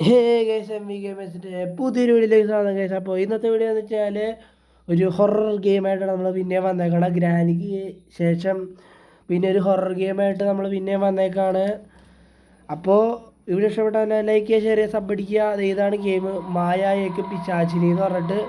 Hey guys, M V ഗെയിമേഴ്സിൻ്റെ പുതിയൊരു വീഡിയോയിലേക്ക് സ്വാഗതം ഗൈസ്. അപ്പോൾ ഇന്നത്തെ വീഡിയോ എന്ന് വെച്ചാൽ ഒരു ഹൊറർ ഗെയിമായിട്ട് നമ്മൾ പിന്നെയും വന്നേക്കാണ്. ഗ്രാനിക്ക് ശേഷം പിന്നെ ഒരു ഹൊറർ ഗെയിമായിട്ട് നമ്മൾ പിന്നെയും വന്നേക്കാണ്. അപ്പോൾ വീഡിയോ ഇഷ്ടപ്പെട്ടാൽ ലൈക്ക് ചെയ്യുക, ഷെയർ ചെയ്യുക, സബ് അടിക്കുക. ഇതാണ് ഗെയിം, മായയ്ക്ക് പിശാചിനി എന്ന് പറഞ്ഞിട്ട്.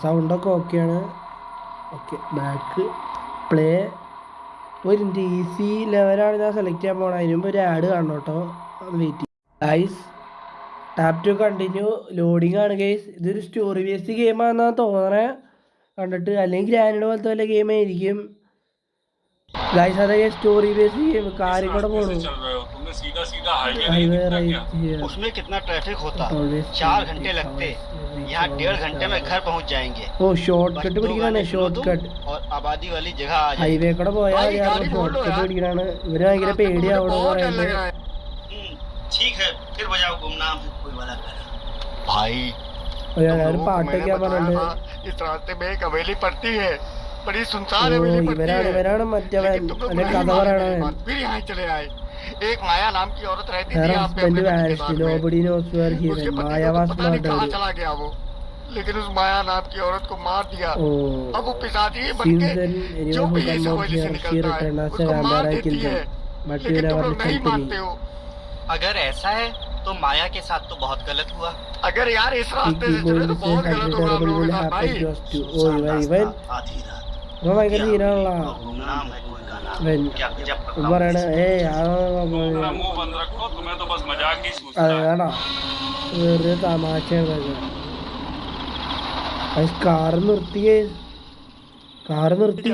സൗണ്ടൊക്കെ ഓക്കെയാണ്. Okay, back play. ഒരു ഈസി ലെവലാണ് ഞാൻ സെലക്ട് ചെയ്യാൻ പോകണം. അതിന് മുമ്പ് ഒരു ആഡ് കാണണം കേട്ടോ. Wait guys, tap to continue. Loading ആണ് ഗൈസ്. ഇതൊരു സ്റ്റോറി ബേസ്ഡ് ഗെയിമാണെന്നാണ് തോന്നണേ കണ്ടിട്ട്, അല്ലെങ്കിൽ ഗ്രാനഡ് പോലത്തെ വല്ല ഗെയിം ആയിരിക്കും ഗൈസ്. അതെ, സ്റ്റോറി ബേസ്ഡ് ഗെയിം. കാര്യം കൂടെ പോണു. Highway right here. उसमें कितना ट्रैफिक होता, 4 घंटे लगते, यहाँ 1.5 घंटे में घर पहुँच जाएंगे। ओ शॉर्टकट പിടിക്കണേ, ഷോർട്ട്കട്ട്. और आबादी वाली जगह आ जाए। ഹൈവേ കൂടെ പോയാൽ ഷോർട്ട്കട്ട് പിടിക്കണാണ്. ഇവര് ഭയങ്കര പേടിയാവണോ പറയുന്നത്. ठीक है, फिर बजाओ गुमनाम है कोई वाला कर। भाई यार പാട്ടൊക്കെ പറഞ്ഞിട്ടുണ്ട്. इस रास्ते में एक हवेली पड़ती है, बड़ी सुनसान हवेली पड़ती है। ഇവരാണ് മറ്റവൻ അല്ലെ കഥ പറയണവൻ. फिर यहाँ चले आए। एक माया नाम की औरत रहती थी यहाँ पे। Nobody knows where he went. Maya was murdered. कहाँ चला गया वो, लेकिन उस माया नाम की औरत को मार दिया। अब वो पिशाची बन के जो भी इस हवेली से निकलता है उसको मार देती है, लेकिन तुम लोग नहीं मानते हो। अगर ऐसा है तो माया के साथ तो बहुत गलत हुआ। अगर यार इस रास्ते से चले तो बहुत गलत होगा हम लोगों के साथ भाई। आधी रात वो ഭയങ്കര സീനാണല്ലോ गुमनाम है कोई गाना। പറയണ അതാണോ വേറെ തമാശയാണ്. കാറ് നിർത്തി, കാറ് നിർത്തി.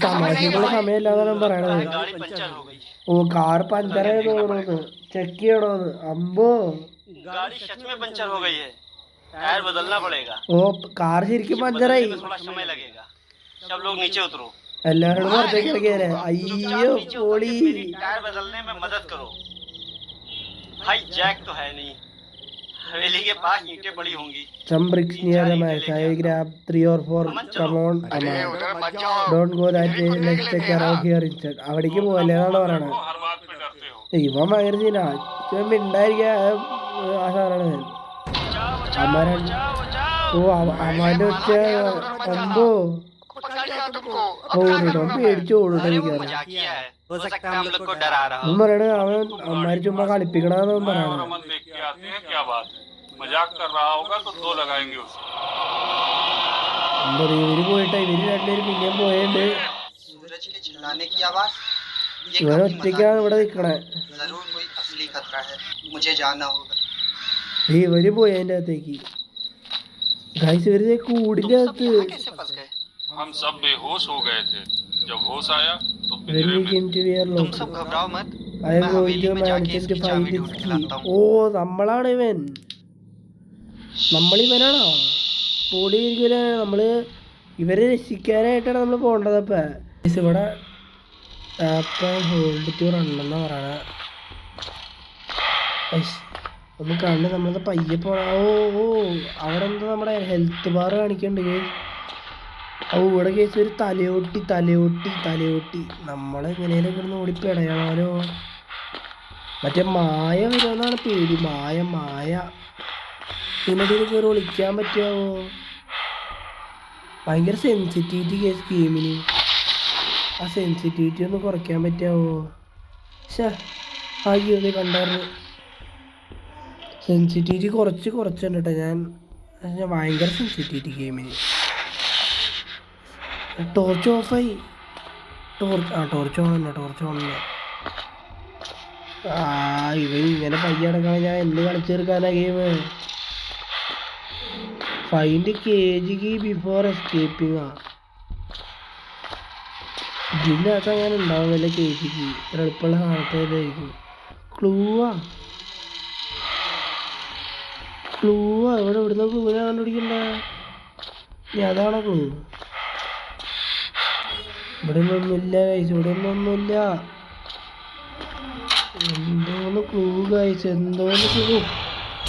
തമാശക്കുള്ള സമയമില്ലാതാണ് പറയണത്. ഓ, കാർ പഞ്ചറായി തോന്നുന്നു, ചെക്ക് ചെയ്യണോന്ന്. അമ്പോ, टायर बदलना पड़ेगा। ഓ കാർ ശരിക്കും പഞ്ചറായി. थोड़ा समय लगेगा, सब लोग नीचे उतरो। എല്ലാവരോടും പുറത്തേക്ക് ഇറങ്ങിയാലേ. അയ്യോ പോളി. टायर बदलने में मदद करो भाई, जैक तो है नहीं, हवेली के पास ईंटें पड़ी होंगी। Some bricks near the mess. I grab 3 or 4. Come on, Aman. Don't go that way. Let's take around here instead. അവിടേക്ക് പോകല്ലേ എന്നാണ് പറയണത്. ഇവൻ ഭയങ്കര സീനാ. ഇവൻ മിണ്ടായിരിക്ക ആ സാധനമാണ്. ഓ അമ്മാന്റെ ഒച്ച അമ്പോ ഓടിട്ടോ, പേടിച്ച് ഓടിട്ടോ. അവൻ പറയണ അവൻ അമ്മാര് ചുമ്മാ കളിപ്പിക്കണെന്ന് പറയണ. ഇവര് പോയിട്ടാ, ഇവര് രണ്ടുപേരും പിന്നെയും പോയുണ്ട്. ഇവൻ ഒറ്റയ്ക്കാണ് ഇവിടെ നിക്കണേ. ഇവര് പോയി അതിന്റെ അകത്തേക്ക്. ഗൈസ്, ഇവര് കൂടിന്റെ അകത്ത്. हम सब बेहोश हो गए थे। जब होश आया तो ഓ നമ്മളാണ് ഇവൻ. നമ്മളിവനാണോ പൊടി ഇരിക്കൂലാണ്. നമ്മള് ഇവരെ രക്ഷിക്കാനായിട്ടാണ് നമ്മൾ പോകേണ്ടത്. അപ്പം ഇവിടെ ഹോൾഡ് ടു റണ്ണെന്നാ പറയണ. ഒന്ന് കണ്ട് നമ്മളത് പയ്യെ പോണ. ഓ ഓ അവിടെ എന്താ നമ്മുടെ ഹെൽത്ത് ബാർ കാണിക്കണ്ട്. ഓ ഇവിടെ കേസ് ഒരു തലയോട്ടി നമ്മളെങ്ങനെയൊക്കെ ഇവിടുന്ന് ഓടിപ്പിടയാണോ. മറ്റേ മായ വരുമെന്നാണ് പേടി. മായ ഇതിനിടയിൽ കയറി വിളിക്കാൻ പറ്റുമോ? ഭയങ്കര സെൻസിറ്റിവിറ്റി കേസ് ഗെയിമിന്. ആ സെൻസിറ്റിവിറ്റി ഒന്ന് കുറയ്ക്കാൻ പറ്റാവോ? അയ്യോ, ഇത് കണ്ടായിരുന്നു. സെൻസിറ്റിവിറ്റി കുറച്ചുണ്ട് കേട്ടോ ഞാൻ. ഭയങ്കര സെൻസിറ്റിവിറ്റി ഗെയിമിന്. ടോർച്ച് ഓഫായി. ടോർച്ച് ഓണല്ല. ഇവൻ ഇങ്ങനെ പയ്യടക്കാണ്. ഞാൻ എന്ത് കളിച്ചെടുക്കാനാ game? Find cage key before escaping. ഇതിനകത്ത് അങ്ങനെ ഉണ്ടാവുന്നില്ല കേജ് കീ. ഇത്ര എളുപ്പമുള്ള സാധനത്തിലായിരിക്കും. ക്ലൂവാ ഇവിടെ ഇവിടുന്ന് ക്ലൂവിനെ കണ്ടുപിടിക്കണ്ട. ഇനി അതാണോ ക്ലൂ? ഇവിടെ ഒന്നുമില്ല ഗൈസ്, ഒന്നുമില്ല. എന്തോന്ന് ക്ലൂ ഗൈസ്, എന്തോന്ന് ക്ലൂ.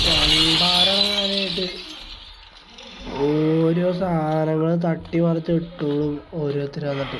പണ്ടാരാനായിട്ട് ഓരോ സാധനങ്ങൾ തട്ടി മറിച്ച് ഇട്ടോളും ഓരോരുത്തർ വന്നിട്ട്.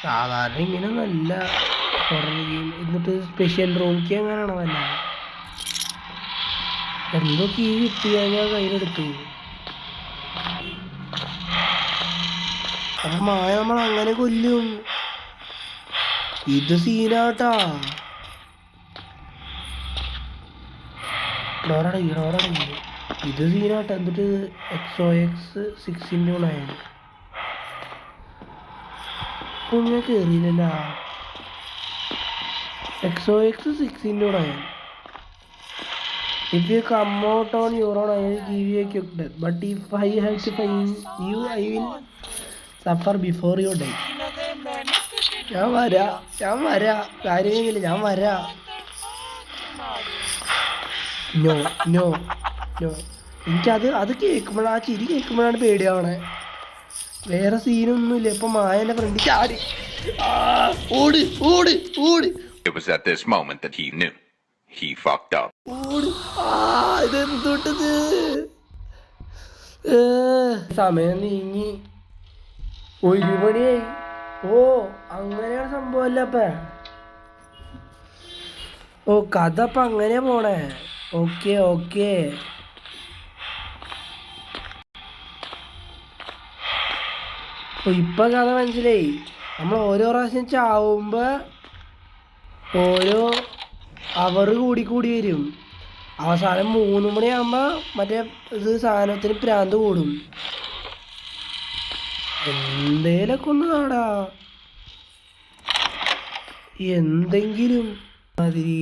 സാധാരണ ഇങ്ങനെ നല്ല എന്നിട്ട് സ്പെഷ്യൽ റൂം കീ എങ്ങനെയാണോ വല്ല എന്തോ കീ കിട്ടിയാ ഞാൻ കയ്യിലെടുത്തു. അപ്പൊ മായ നമ്മൾ അങ്ങനെ കൊല്ലും. ഇത് സീനാട്ടാ. ഡോറടങ്ങി ഇത് സീനാട്ടാ. എന്നിട്ട് XOX 6x9 ഞാൻ കേറിയില്ല. XOX 6x9. If you come out on your own, I will give you a quick death. But if I have to find you, I will suffer before you die. ഞാൻ വരാ കാര്യമില്ല, ഞാൻ വരാ. No no no. എനിക്കത് കേൾക്കുമ്പോഴാണ്, ആ ചിരി കേൾക്കുമ്പോഴാണ് പേടിയാവണേ. വേറെ സീനൊന്നുമില്ല. ഇപ്പൊ മായന്റെ ഫ്രണ്ട് ചാടി ഓട് ഓട് ഓട്. It was at this moment that he knew he fucked up. ഓട്. ഇതെന്തോട്ടത്. സമയം നീങ്ങി 1 മണിയായി. ഓ അങ്ങനെയാണ് സംഭവം അപ്പ. ഓ കഥ അപ്പൊ അങ്ങനെയാ പോണേ. Okay okay. ഇപ്പൊ കഥ മനസ്സിലായി. നമ്മൾ ഓരോ പ്രാവശ്യം ചാവുമ്പോ ഓരോ അവർ കൂടി വരും. അവസാനം 3 മണിയാകുമ്പോ മറ്റേ ഇത് സാധനത്തിന് പ്രാന്ത് കൂടും. എന്തേലൊക്കെ ഒന്ന് നാടാ, എന്തെങ്കിലും മാതിരി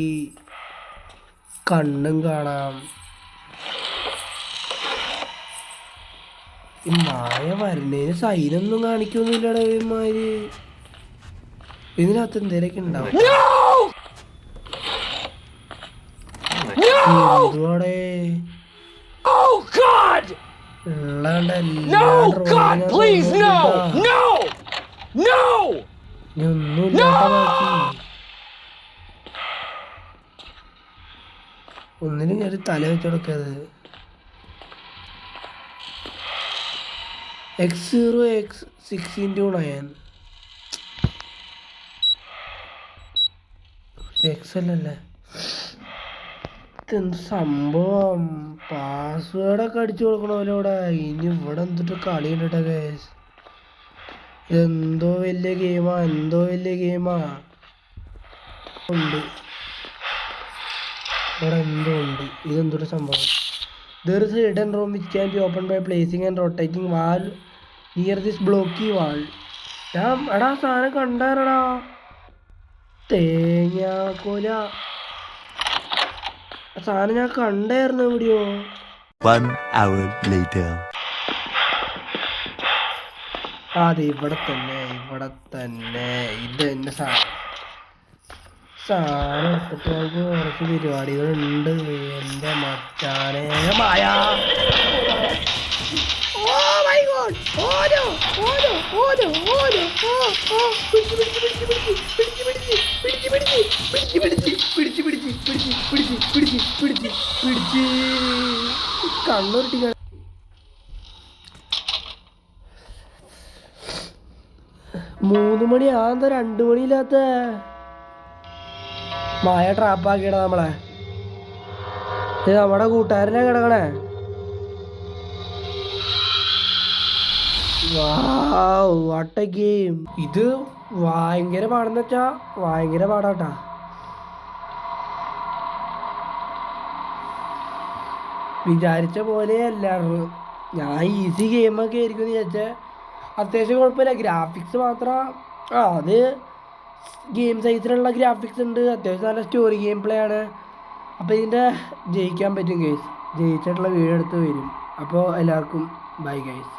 കണ്ണും കാണാം. ഈ മായ വരണേന് സൈനൊന്നും കാണിക്കൊന്നുമില്ലടാ. ഇമാര് ഇതിനകത്ത് എന്തേലൊക്കെ ഉണ്ടാവും. എന്തുവാടേ ഒന്നിനും ഞാൻ തല വെച്ചോടക്കത്. X0X 6x9 എക്സല്ലേ. ഇതെന്ത് സംഭവം. പാസ്വേഡൊക്കെ അടിച്ചു കൊടുക്കണോലോടെ. ഇനി ഇവിടെ എന്തിട്ട് കളി കണ്ടിട്ടാ ഗൈസ്. എന്തോ വലിയ ഗെയിമാ ഉണ്ട് ഇവിടെ. എന്തോ ഉണ്ട്. ഇതെന്തൊരു സംഭവം. There is a hidden room which can be opened by placing and rotating wall near this blocky wall. എടാ സാധനം കണ്ടാരടാ. തേങ്ങാക്കോല സാധനം ഞാൻ കണ്ടായിരുന്നു എവിടെയോ. 1 hour later. അതെ ഇവിടെ തന്നെ. ഇത് തന്നെ സാധനം എടുത്തിട്ട് നമുക്ക് കുറച്ച് പരിപാടികളുണ്ട്. എന്റെ മച്ചാനെ മായ. കണ്ണൂരിട്ടി 3 മണി ആന്താ 2 മണിയില്ലാത്ത. മായ ട്രാപ്പാക്കിയടാ നമ്മളെ. ഇത് നമ്മുടെ കൂട്ടുകാരനെ കിടക്കണേ. What a game. ഇത് ഭയങ്കര പാടെന്ന് വെച്ചാ ഭയങ്കര പാടാട്ടാ. വിചാരിച്ച പോലെ അല്ലായിരുന്നു. ഞാൻ ഈസി ഗെയിമൊക്കെ ആയിരിക്കും എന്ന് വിചാരിച്ചാൽ അത്യാവശ്യം കുഴപ്പമില്ല. ഗ്രാഫിക്സ് മാത്രം അത് ഗെയിം സൈസിലുള്ള ഗ്രാഫിക്സ് ഉണ്ട്. അത്യാവശ്യം നല്ല സ്റ്റോറി ഗെയിം പ്ലേ ആണ്. അപ്പോൾ ഇതിൻ്റെ ജയിക്കാൻ പറ്റും ഗൈസ്. ജയിച്ചിട്ടുള്ള വീഡിയോ എടുത്ത് വരും. അപ്പോൾ എല്ലാവർക്കും ബൈ ഗൈസ്.